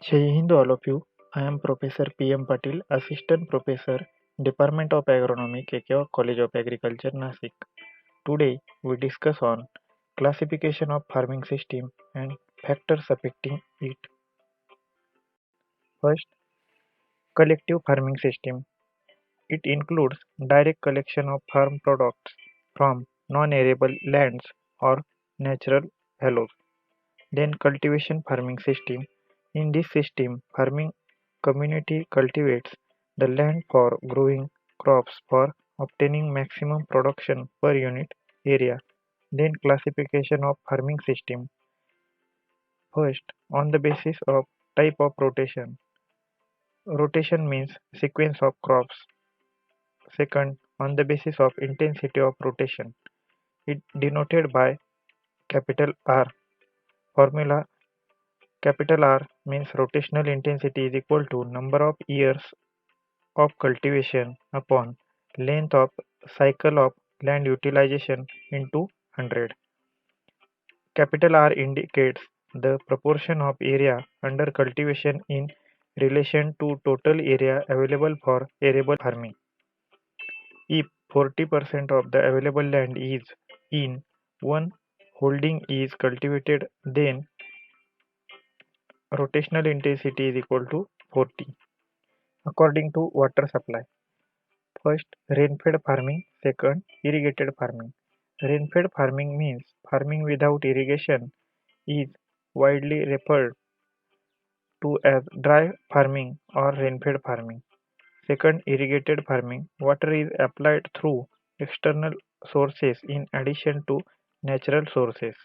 Jai Hind all of you. I am Professor P.M. Patil, Assistant Professor, Department of Agronomy, KKO College of Agriculture, Nasik. Today we discuss on classification of farming system and factors affecting it. First, collective farming system. It includes direct collection of farm products from non-arable lands or natural fallows. Then cultivation farming system. In this system, farming community cultivates the land for growing crops for obtaining maximum production per unit area. Then classification of farming system. First, on the basis of type of rotation. Rotation means sequence of crops. Second, on the basis of intensity of rotation. It denoted by capital R. Formula: capital R means rotational intensity is equal to number of years of cultivation upon length of cycle of land utilization into 100. Capital R indicates the proportion of area under cultivation in relation to total area available for arable farming. If 40% of the available land is in one holding is cultivated, then rotational intensity is equal to 40. According to water supply. First, rain-fed farming. Second, irrigated farming. Rain-fed farming means farming without irrigation is widely referred to as dry farming or rain-fed farming. Second, irrigated farming. Water is applied through external sources in addition to natural sources.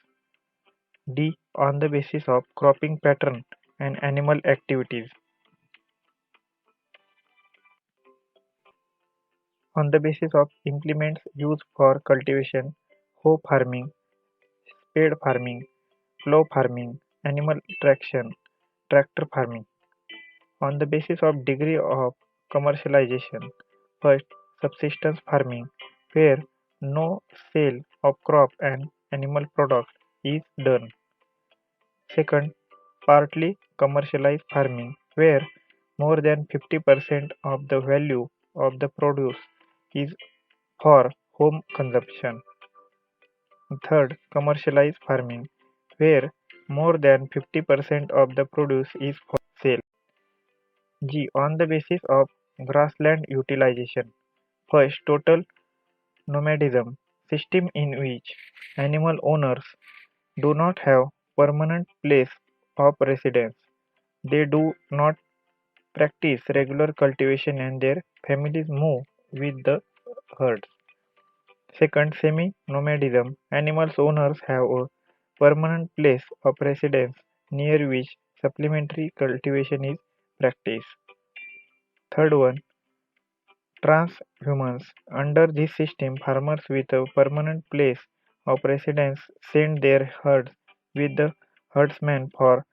D. On the basis of cropping pattern and animal activities. On the basis of implements used for cultivation, hoe farming, spade farming, plough farming, animal traction, tractor farming. On the basis of degree of commercialization. First, subsistence farming, where no sale of crop and animal products is done. Second, partly commercialized farming, where more than 50% of the value of the produce is for home consumption. Third, commercialized farming, where more than 50% of the produce is for sale. G. On the basis of grassland utilization. First, total nomadism, system in which animal owners do not have permanent place of residence. They do not practice regular cultivation and their families move with the herds. Second, semi-nomadism. Animal owners have a permanent place of residence near which supplementary cultivation is practiced. Third one, transhumance. Under this system, farmers with a permanent place of residence send their herds with the herdsman for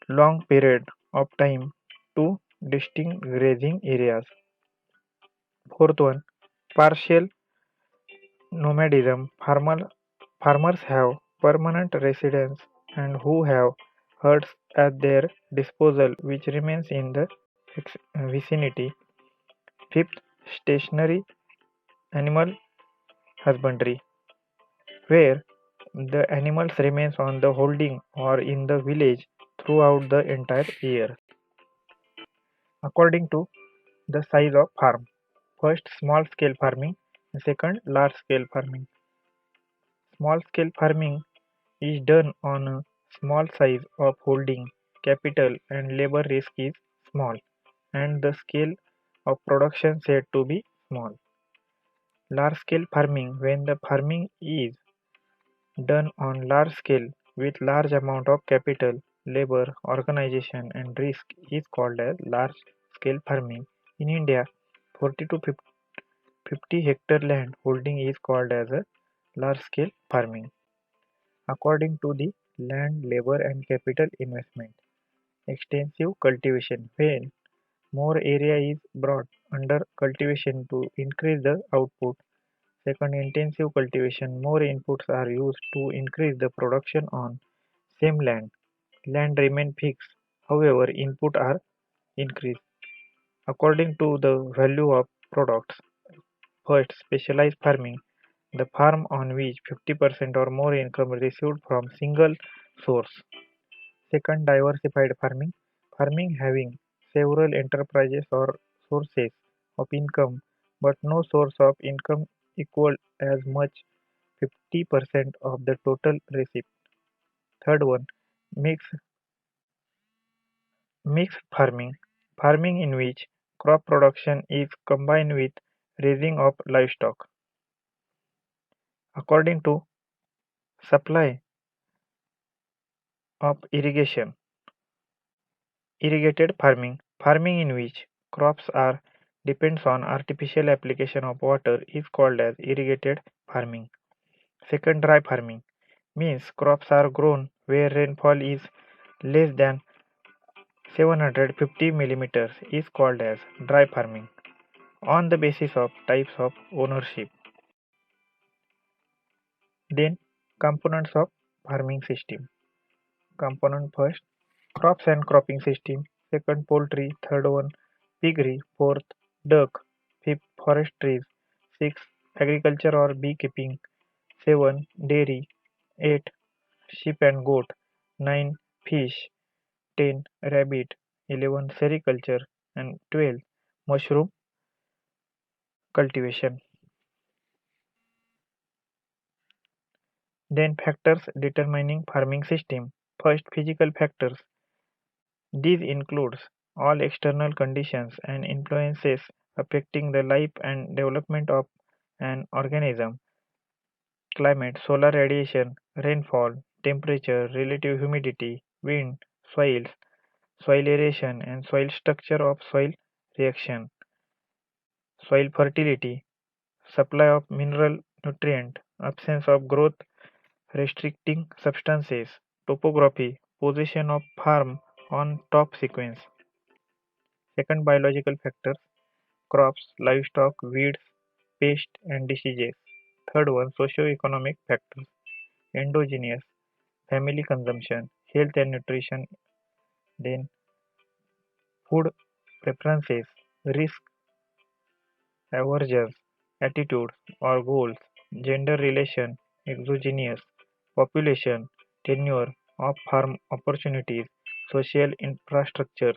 long period of time to distinct grazing areas. Fourth one, partial nomadism. Farmers have permanent residence and who have herds at their disposal which remains in the vicinity. Fifth, stationary animal husbandry, where the animals remains on the holding or in the village throughout the entire year. According to the size of farm. First, small scale farming. Second, large scale farming. Small scale farming is done on a small size of holding, capital and labor risk is small, and the scale of production said to be small. Large scale farming, when the farming is done on large scale with large amount of capital, labor, organization and risk, is called as large scale farming. In India, 40 to 50 hectare land holding is called as a large scale farming. According to the land, labor and capital investment. Extensive cultivation, when more area is brought under cultivation to increase the output. Second, intensive cultivation, more inputs are used to increase the production on same land. Land remain fixed, However, input are increased according to the value of products. First, specialized farming, the farm on which 50% or more income received from single source. Second, diversified farming, farming having several enterprises or sources of income, but no source of income equal as much 50% of the total receipt. Third one, mixed mixed farming, farming in which crop production is combined with raising of livestock. According to supply of irrigation, irrigated farming, farming in which crops are depends on artificial application of water is called as irrigated farming. Second, dry farming means crops are grown where rainfall is less than 750 millimeters is called as dry farming. On the basis of types of ownership. Then components of farming system. Component first, crops and cropping system. Second, poultry. Third one, piggery. Fourth, duck. Fifth, forestry. Sixth, agriculture or beekeeping. 7, dairy. 8, sheep and goat. 9, fish. 10, rabbit. 11, sericulture. And 12, mushroom cultivation. Then factors determining farming system. First, physical factors. These includes all external conditions and influences affecting the life and development of an organism. Climate, solar radiation, rainfall, temperature, relative humidity, wind, soils, soil aeration and soil structure of soil reaction. Soil fertility, supply of mineral nutrient, absence of growth restricting substances, topography, position of farm on top sequence. Second, biological factors, crops, livestock, weeds, pests and diseases. Third one, socio-economic factors, endogenous, family consumption, health and nutrition, then food preferences, risk aversions, attitudes or goals, gender relation, exogenous, population, tenure of farm opportunities, social infrastructures,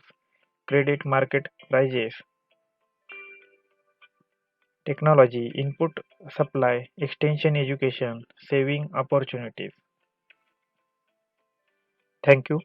credit market prices, technology, input supply, extension education, saving opportunities. Thank you.